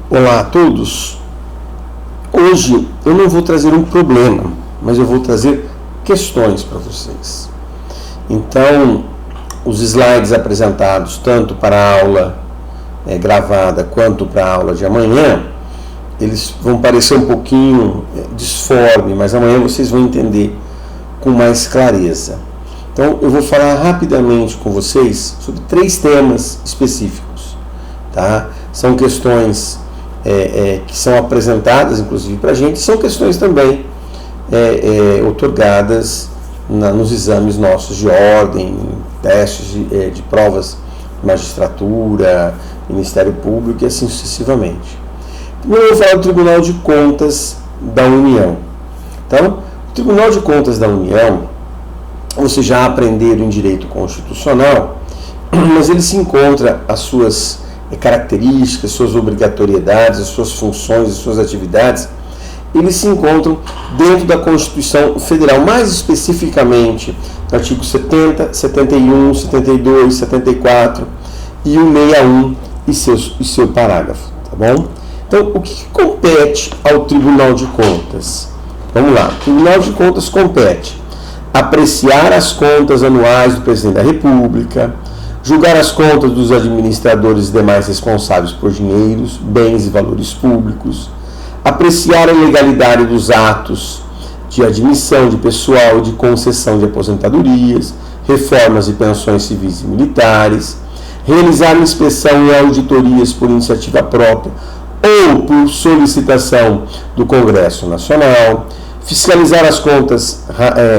Olá a todos. Hoje eu não vou trazer um problema, mas eu vou trazer questões para vocês. Então, os slides apresentados tanto para a aula gravada quanto para a aula de amanhã, eles vão parecer um pouquinho disforme, mas amanhã vocês vão entender com mais clareza. Então, eu vou falar rapidamente com vocês sobre 3 temas específicos, tá? São questões que são apresentadas, inclusive, para a gente, são questões também otorgadas nos exames nossos de ordem, testes de provas de magistratura, Ministério Público e assim sucessivamente. Primeiro eu vou falar do Tribunal de Contas da União. Então, o Tribunal de Contas da União, vocês já aprenderam em Direito Constitucional, mas ele se encontra as suas características, suas obrigatoriedades, as suas funções, as suas atividades, eles se encontram dentro da Constituição Federal, mais especificamente no artigo 70, 71, 72, 74 e o 61 e seu parágrafo, tá bom? Então, o que compete ao Tribunal de Contas? Vamos lá, o Tribunal de Contas compete apreciar as contas anuais do Presidente da República, julgar as contas dos administradores e demais responsáveis por dinheiros, bens e valores públicos, apreciar a legalidade dos atos de admissão de pessoal e de concessão de aposentadorias, reformas e pensões civis e militares, realizar inspeção e auditorias por iniciativa própria ou por solicitação do Congresso Nacional, fiscalizar as contas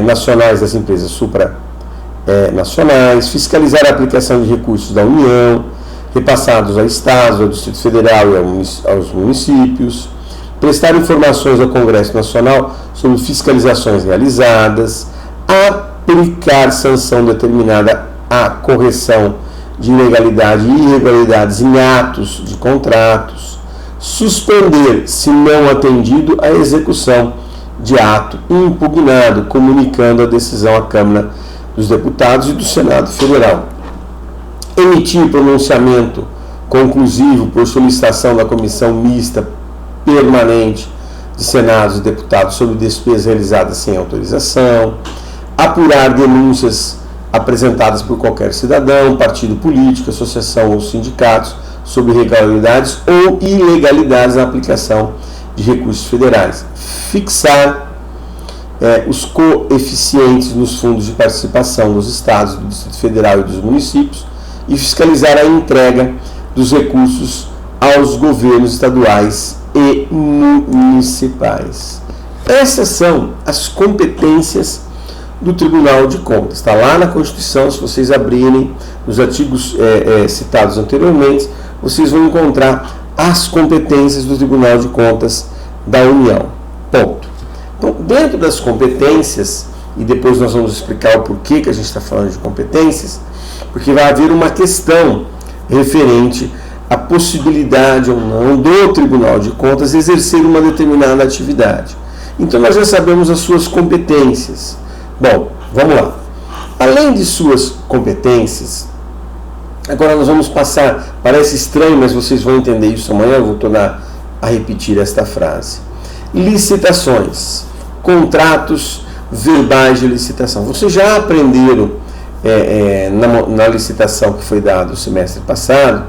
nacionais das empresas supranacionais, fiscalizar a aplicação de recursos da União, repassados a Estados, ao Distrito Federal e aos municípios, prestar informações ao Congresso Nacional sobre fiscalizações realizadas, aplicar sanção determinada à correção de ilegalidade e irregularidades em atos de contratos, suspender, se não atendido, a execução de ato impugnado, comunicando a decisão à Câmara dos Deputados e do Senado Federal, emitir pronunciamento conclusivo por solicitação da Comissão Mista Permanente de Senados e Deputados sobre despesas realizadas sem autorização, apurar denúncias apresentadas por qualquer cidadão, partido político, associação ou sindicatos sobre irregularidades ou ilegalidades na aplicação de recursos federais, fixar os coeficientes nos fundos de participação dos estados, do Distrito Federal e dos municípios e fiscalizar a entrega dos recursos aos governos estaduais e municipais. Essas são as competências do Tribunal de Contas. Está lá na Constituição, se vocês abrirem nos artigos citados anteriormente, vocês vão encontrar as competências do Tribunal de Contas da União. Ponto. Então, dentro das competências, e depois nós vamos explicar o porquê que a gente está falando de competências, porque vai haver uma questão referente à possibilidade ou não do Tribunal de Contas exercer uma determinada atividade. Então, nós já sabemos as suas competências. Bom, vamos lá. Além de suas competências, agora nós vamos passar, parece estranho, mas vocês vão entender isso amanhã, eu vou tornar a repetir esta frase. Licitações, contratos verbais de licitação. Vocês já aprenderam na licitação que foi dada no semestre passado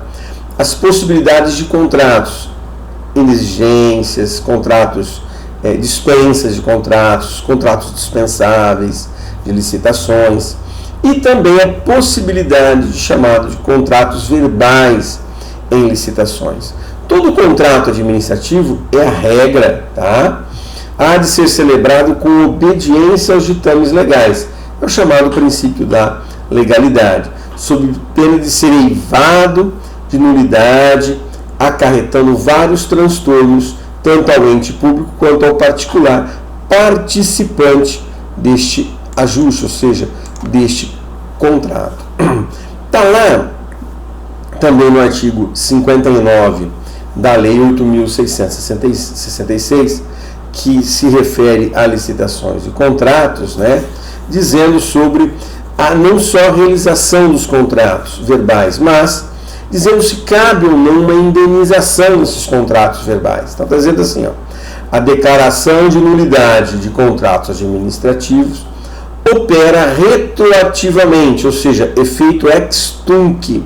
as possibilidades de contratos, exigências, contratos, dispensas de contratos, contratos dispensáveis de licitações e também a possibilidade de chamado de contratos verbais em licitações. Todo contrato administrativo é a regra, tá? Há de ser celebrado com obediência aos ditames legais. É o chamado princípio da legalidade, sob pena de ser eivado de nulidade, acarretando vários transtornos, tanto ao ente público quanto ao particular participante deste ajuste, ou seja, deste contrato. Está lá também no artigo 59 da Lei 8.666, que se refere a licitações e contratos, né, dizendo sobre não só a realização dos contratos verbais, mas dizendo se cabe ou não uma indenização nesses contratos verbais. Então está dizendo assim, ó, a declaração de nulidade de contratos administrativos opera retroativamente, ou seja, efeito ex tunc.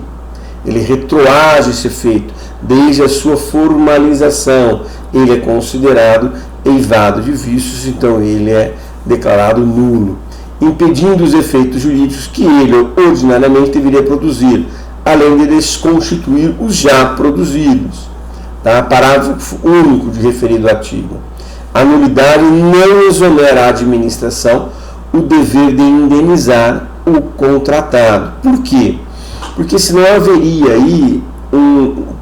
Ele retroage esse efeito desde a sua formalização. Ele é considerado eivado de vícios, então ele é declarado nulo, impedindo os efeitos jurídicos que ele ordinariamente deveria produzir, além de desconstituir os já produzidos. Tá? Parágrafo único de referido artigo. A nulidade não exonera a administração o dever de indenizar o contratado. Por quê? Porque senão haveria aí,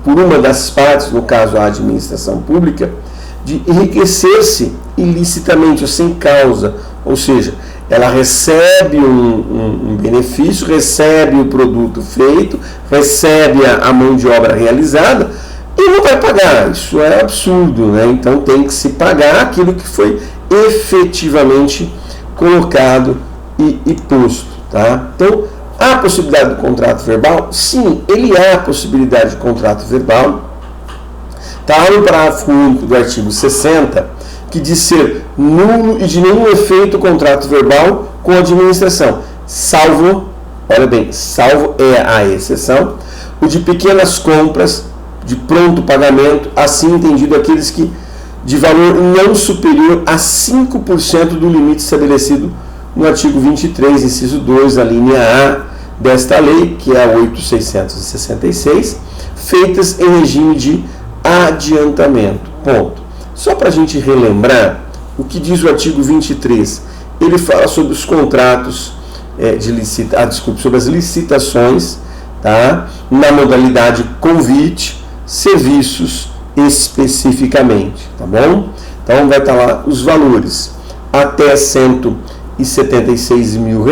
por uma das partes, no caso a administração pública, de enriquecer-se ilicitamente ou sem causa, ou seja, ela recebe um benefício, recebe o produto feito, recebe a mão de obra realizada e não vai pagar. Isso é absurdo, né? Então tem que se pagar aquilo que foi efetivamente colocado e posto, tá? Então, há a possibilidade do contrato verbal? Sim, ele há a possibilidade de contrato verbal. Está no parágrafo único do artigo 60, que diz ser nulo e de nenhum efeito o contrato verbal com a administração, salvo, olha bem, salvo é a exceção, o de pequenas compras de pronto pagamento, assim entendido aqueles que de valor não superior a 5% do limite estabelecido no artigo 23, inciso 2, a linha A desta lei, que é a 8.666, feitas em regime de adiantamento. Ponto. Só para a gente relembrar o que diz o artigo 23, ele fala sobre os contratos sobre as licitações, tá? Na modalidade convite, serviços especificamente, tá bom? Então vai estar lá os valores até R$176 mil,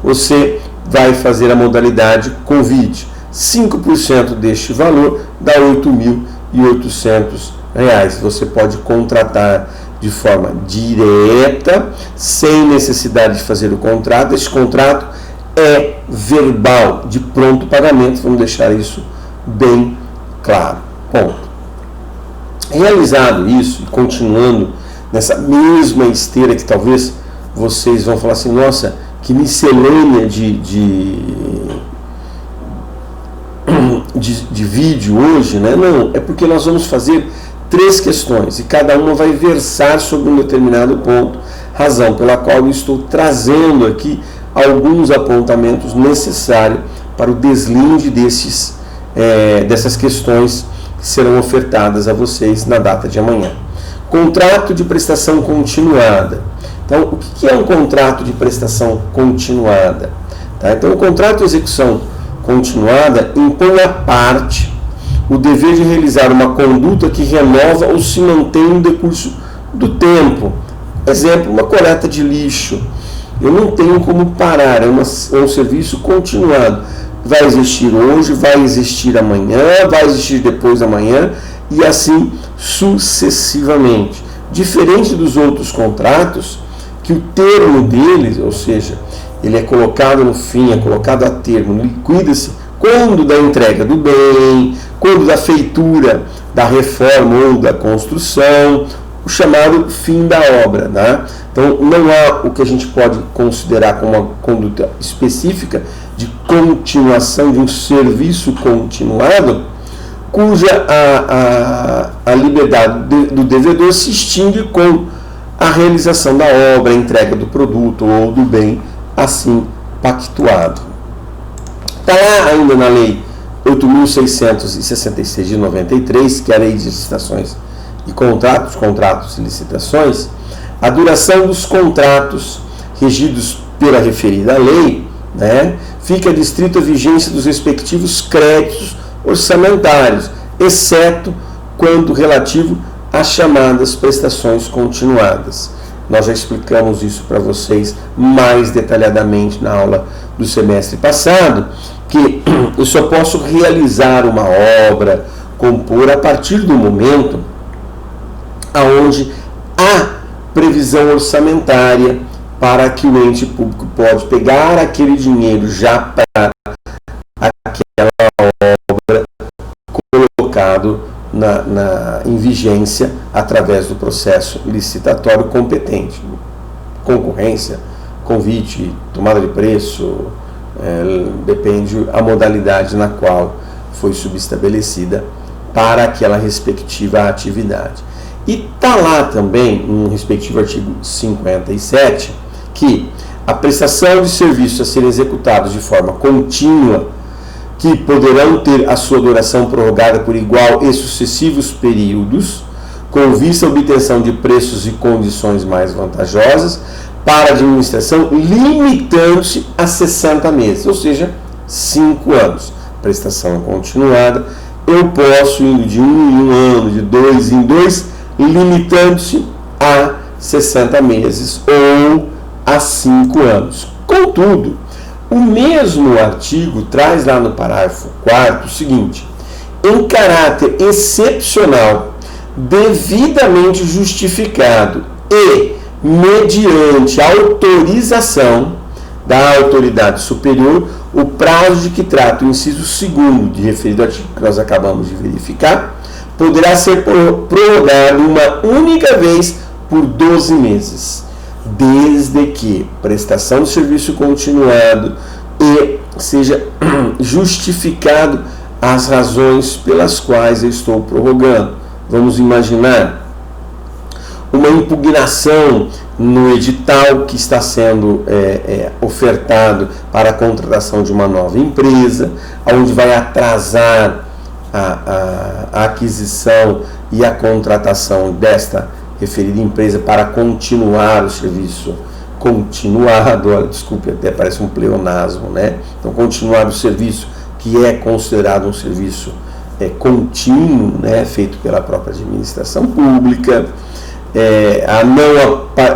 você vai fazer a modalidade convite. 5% deste valor dá R$8.800. Você pode contratar de forma direta, sem necessidade de fazer o contrato. Este contrato é verbal, de pronto pagamento, vamos deixar isso bem claro. Ponto. Realizado isso, continuando nessa mesma esteira que talvez vocês vão falar assim, nossa, que miscelânea de vídeo hoje, né? Não, é porque nós vamos fazer 3 questões e cada uma vai versar sobre um determinado ponto, razão pela qual eu estou trazendo aqui alguns apontamentos necessários para o deslinde dessas questões que serão ofertadas a vocês na data de amanhã. Contrato de prestação continuada. Então, o que é um contrato de prestação continuada? Tá? Então, o contrato de execução continuada impõe à parte o dever de realizar uma conduta que renova ou se mantém no decurso do tempo. Exemplo, uma coleta de lixo. Eu não tenho como parar, é um serviço continuado. Vai existir hoje, vai existir amanhã, vai existir depois da manhã e assim sucessivamente. Diferente dos outros contratos, que o termo deles, ou seja, ele é colocado no fim, é colocado a termo, liquida-se quando da entrega do bem, quando da feitura da reforma ou da construção, o chamado fim da obra. Né? Então, não há o que a gente pode considerar como uma conduta específica de continuação de um serviço continuado, cuja a liberdade do devedor se extingue com a realização da obra, a entrega do produto ou do bem assim pactuado. Está lá ainda na Lei 8.666 de 93, que é a Lei de Licitações e Contratos e Licitações, a duração dos contratos regidos pela referida lei, né, fica adstrito à vigência dos respectivos créditos orçamentários, exceto quando relativo às chamadas prestações continuadas. Nós já explicamos isso para vocês mais detalhadamente na aula do semestre passado, que eu só posso realizar uma obra, compor, a partir do momento aonde há previsão orçamentária para que o ente público pode pegar aquele dinheiro já para aquela obra colocado em vigência através do processo licitatório competente. Concorrência, convite, tomada de preço, depende a modalidade na qual foi subestabelecida para aquela respectiva atividade. E está lá também, no respectivo artigo 57, que a prestação de serviços a serem executados de forma contínua, que poderão ter a sua duração prorrogada por igual e sucessivos períodos, com vista à obtenção de preços e condições mais vantajosas para a administração, limitando-se a 60 meses, ou seja, 5 anos. Prestação continuada, eu posso indo de 1 em 1 ano, de 2 em 2, limitando-se a 60 meses ou a 5 anos. Contudo, o mesmo artigo traz lá no parágrafo 4º o seguinte: em caráter excepcional, devidamente justificado e mediante autorização da autoridade superior, o prazo de que trata o inciso 2º de referido artigo que nós acabamos de verificar, poderá ser prorrogado uma única vez por 12 meses, desde que prestação de serviço continuado e seja justificado as razões pelas quais eu estou prorrogando. Vamos imaginar uma impugnação no edital que está sendo ofertado para a contratação de uma nova empresa, onde vai atrasar a aquisição e a contratação desta referida empresa para continuar o serviço continuado, desculpe, até parece um pleonasmo, né? Então, continuar o serviço que é considerado um serviço contínuo, né, feito pela própria administração pública,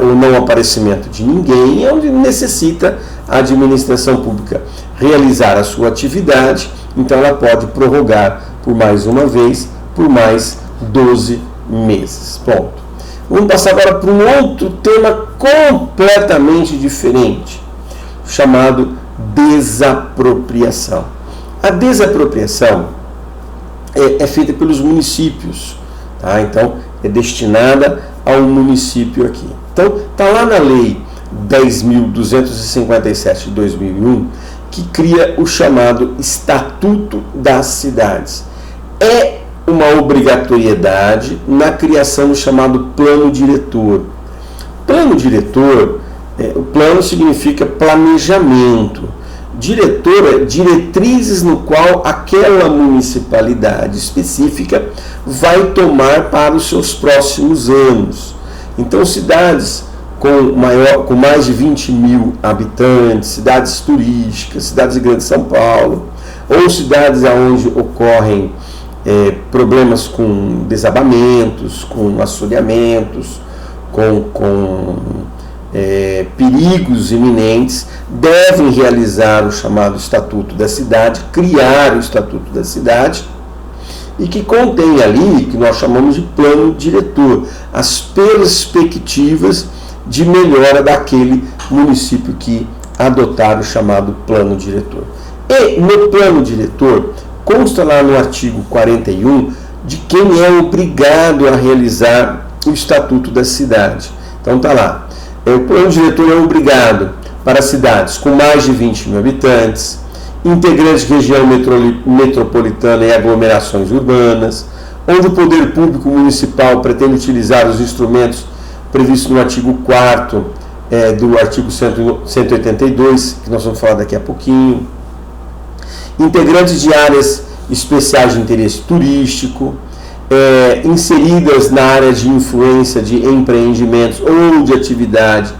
o não aparecimento de ninguém, onde necessita a administração pública realizar a sua atividade, então ela pode prorrogar por mais uma vez, por mais 12 meses. Ponto. Vamos passar agora para um outro tema completamente diferente, chamado desapropriação. A desapropriação é feita pelos municípios, tá? Então é destinada ao município aqui. Então está lá na lei 10.257 de 2001, que cria o chamado Estatuto das Cidades. É uma obrigatoriedade na criação do chamado plano diretor. Plano diretor, o plano significa planejamento. Diretor é diretrizes no qual aquela municipalidade específica vai tomar para os seus próximos anos. Então, cidades com mais de 20 mil habitantes, cidades turísticas, cidades de Grande São Paulo, ou cidades onde ocorrem problemas com desabamentos, com assoreamentos, com perigos iminentes, devem realizar o chamado Estatuto da Cidade, criar o Estatuto da Cidade, e que contém ali, que nós chamamos de plano diretor, as perspectivas de melhora daquele município que adotar o chamado plano diretor. E no plano diretor, consta lá no artigo 41 de quem é obrigado a realizar o Estatuto da Cidade. Então está lá. O plano diretor é obrigado para cidades com mais de 20 mil habitantes, integrantes de região metropolitana e aglomerações urbanas, onde o poder público municipal pretende utilizar os instrumentos previstos no artigo 4º do artigo 182, que nós vamos falar daqui a pouquinho, integrantes de áreas especiais de interesse turístico, inseridas na área de influência de empreendimentos ou de atividade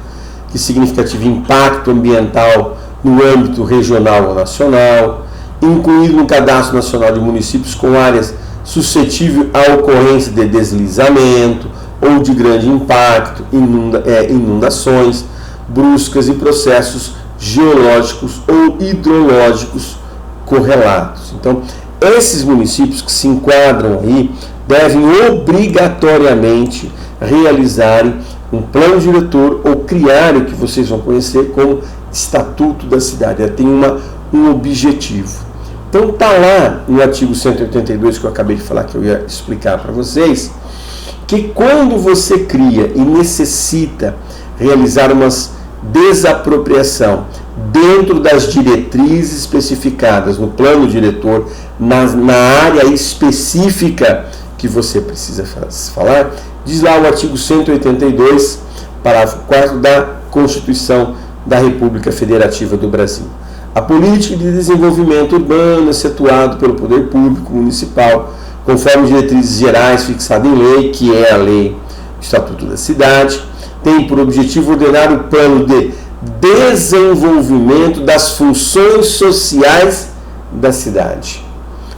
que significativa impacto ambiental no âmbito regional ou nacional, incluído no Cadastro Nacional de Municípios com áreas suscetíveis à ocorrência de deslizamento ou de grande impacto, inundações bruscas e processos geológicos ou hidrológicos correlatos. Então, esses municípios que se enquadram aí devem obrigatoriamente realizarem um plano diretor ou criar o que vocês vão conhecer como Estatuto da Cidade. Ela tem um objetivo. Então está lá no artigo 182 que eu acabei de falar que eu ia explicar para vocês, que quando você cria e necessita realizar uma desapropriação dentro das diretrizes especificadas no plano diretor, na área específica que você precisa falar, diz lá o artigo 182, parágrafo 4º da Constituição da República Federativa do Brasil. A política de desenvolvimento urbano é situada pelo poder público municipal, conforme diretrizes gerais fixadas em lei, que é a lei do Estatuto da Cidade, tem por objetivo ordenar o plano de desenvolvimento das funções sociais da cidade.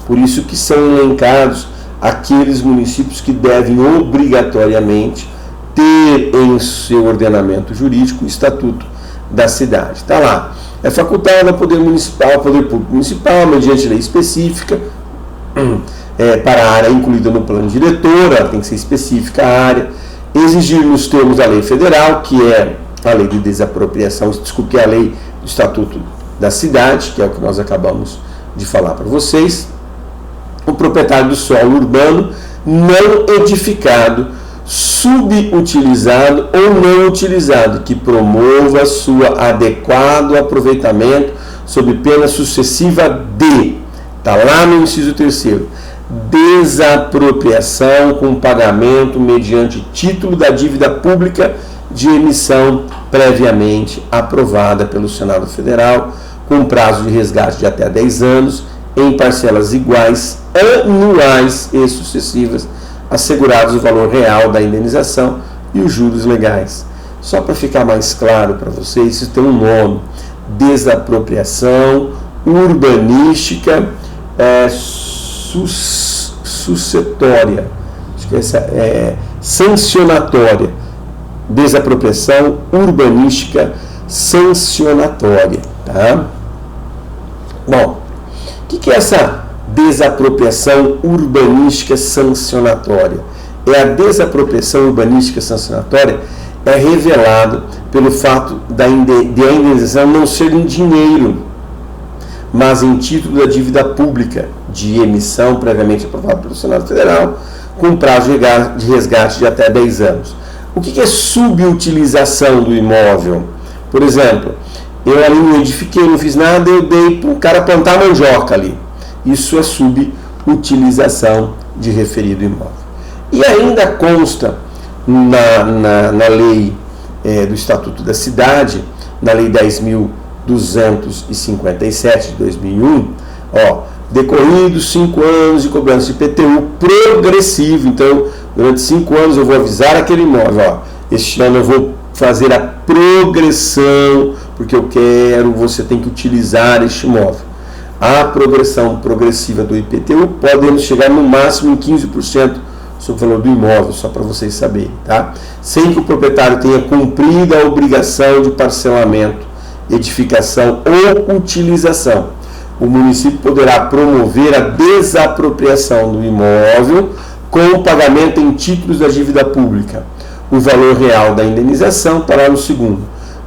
Por isso que são elencados aqueles municípios que devem obrigatoriamente ter em seu ordenamento jurídico o Estatuto da Cidade. Está lá. É facultado ao Poder Público Municipal, mediante lei específica, para a área incluída no plano diretor, ela tem que ser específica a área, exigir nos termos da lei federal, que é a lei de desapropriação, que é a lei do Estatuto da Cidade, que é o que nós acabamos de falar para vocês, o proprietário do solo urbano não edificado, subutilizado ou não utilizado, que promova sua adequado aproveitamento sob pena sucessiva de, está lá no inciso 3º, desapropriação com pagamento mediante título da dívida pública de emissão previamente aprovada pelo Senado Federal, com prazo de resgate de até 10 anos, em parcelas iguais, anuais e sucessivas, assegurados o valor real da indenização e os juros legais. Só para ficar mais claro para vocês, isso tem um nome: desapropriação urbanística sucessória, acho que essa é sancionatória, desapropriação urbanística sancionatória, tá? Bom, o que é essa desapropriação urbanística sancionatória? É a desapropriação urbanística sancionatória é revelado pelo fato de a indenização não ser em dinheiro, mas em título da dívida pública de emissão previamente aprovada pelo Senado Federal, com prazo de resgate de até 10 anos. O que é subutilização do imóvel? Por exemplo, eu ali não edifiquei, não fiz nada, eu dei para o cara plantar mandioca ali. Isso é subutilização de referido imóvel. E ainda consta na lei do Estatuto da Cidade, na lei 10.257 de 2001, decorridos 5 anos de cobrança de IPTU progressivo. Então, durante 5 anos eu vou avisar aquele imóvel, este ano eu vou fazer a progressão, porque você tem que utilizar este imóvel. A progressão progressiva do IPTU podemos chegar no máximo em 15% sobre o valor do imóvel, só para vocês saberem, tá? Sem que o proprietário tenha cumprido a obrigação de parcelamento, edificação ou utilização. O município poderá promover a desapropriação do imóvel com o pagamento em títulos da dívida pública. O valor real da indenização, parágrafo 2º,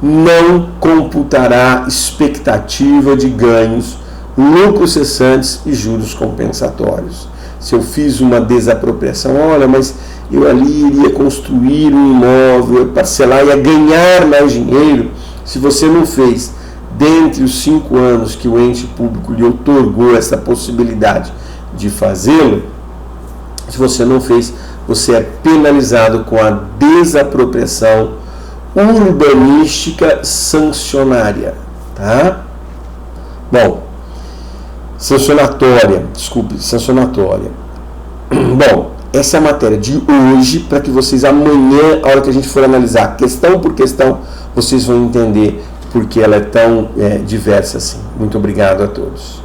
não computará expectativa de ganhos, lucros cessantes e juros compensatórios. Se eu fiz uma desapropriação, olha, mas eu ali iria construir um imóvel, parcelar, ia ganhar mais dinheiro. Se você não fez, dentre os 5 anos que o ente público lhe outorgou essa possibilidade de fazê-lo, se você não fez, você é penalizado com a desapropriação urbanística sancionária, tá? Bom, sancionatória. Bom, essa é a matéria de hoje, para que vocês amanhã, a hora que a gente for analisar questão por questão, vocês vão entender porque ela é tão diversa assim. Muito obrigado a todos.